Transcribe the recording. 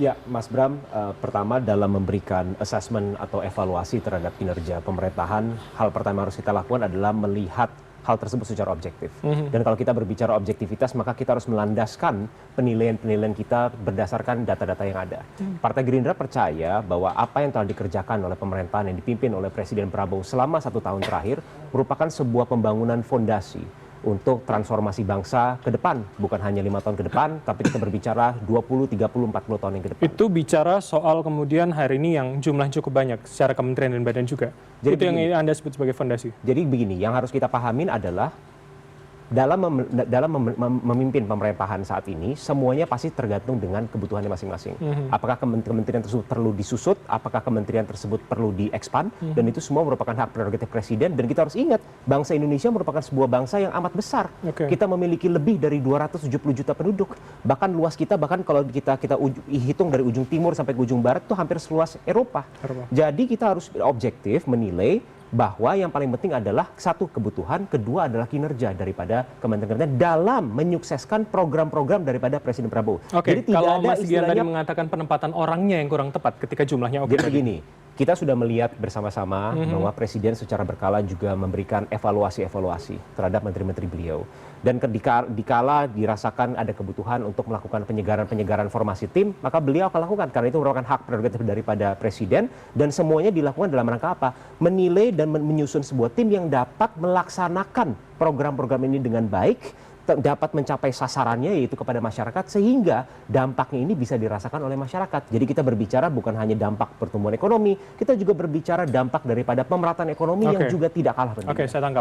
Ya, Mas Bram, pertama dalam memberikan assessment atau evaluasi terhadap kinerja pemerintahan, hal pertama yang harus kita lakukan adalah melihat hal tersebut secara objektif. Dan kalau kita berbicara objektivitas, maka kita harus melandaskan penilaian-penilaian kita berdasarkan data-data yang ada. Partai Gerindra percaya bahwa apa yang telah dikerjakan oleh pemerintahan yang dipimpin oleh Presiden Prabowo selama 1 tahun terakhir merupakan sebuah pembangunan fondasi untuk transformasi bangsa ke depan, bukan hanya 5 tahun ke depan, tapi kita berbicara 20, 30, 40 tahun yang ke depan. Itu bicara soal kemudian hari ini yang jumlahnya cukup banyak secara kementerian dan badan juga. Jadi itu begini, yang Anda sebut sebagai fondasi. Jadi begini, yang harus kita pahamin adalah dalam memimpin pemerintahan saat ini, semuanya pasti tergantung dengan kebutuhannya masing-masing. Apakah kementerian tersebut perlu disusut, apakah kementerian tersebut perlu diekspan, dan itu semua merupakan hak prerogatif presiden. Dan kita harus ingat, bangsa Indonesia merupakan sebuah bangsa yang amat besar. Kita memiliki lebih dari 270 juta penduduk. Bahkan luas kita, bahkan kalau kita hitung dari ujung timur sampai ke ujung barat, itu hampir seluas Eropa. Jadi kita harus objektif menilai bahwa yang paling penting adalah satu, kebutuhan, kedua adalah kinerja daripada kementerian dalam menyukseskan program-program daripada Presiden Prabowo. Jadi tidak kalau ada Mas Gian tadi mengatakan penempatan orangnya yang kurang tepat ketika jumlahnya oke. Jadi begini, kita sudah melihat bersama-sama bahwa Presiden secara berkala juga memberikan evaluasi-evaluasi terhadap menteri-menteri beliau. Dan dikala dirasakan ada kebutuhan untuk melakukan penyegaran formasi tim, maka beliau akan lakukan, karena itu merupakan hak prerogatif daripada Presiden, dan semuanya dilakukan dalam rangka apa? Menilai dan menyusun sebuah tim yang dapat melaksanakan program-program ini dengan baik, dapat mencapai sasarannya yaitu kepada masyarakat, sehingga dampaknya ini bisa dirasakan oleh masyarakat. Jadi kita berbicara bukan hanya dampak pertumbuhan ekonomi, kita juga berbicara dampak daripada pemerataan ekonomi yang juga tidak kalah penting. Saya tangkap.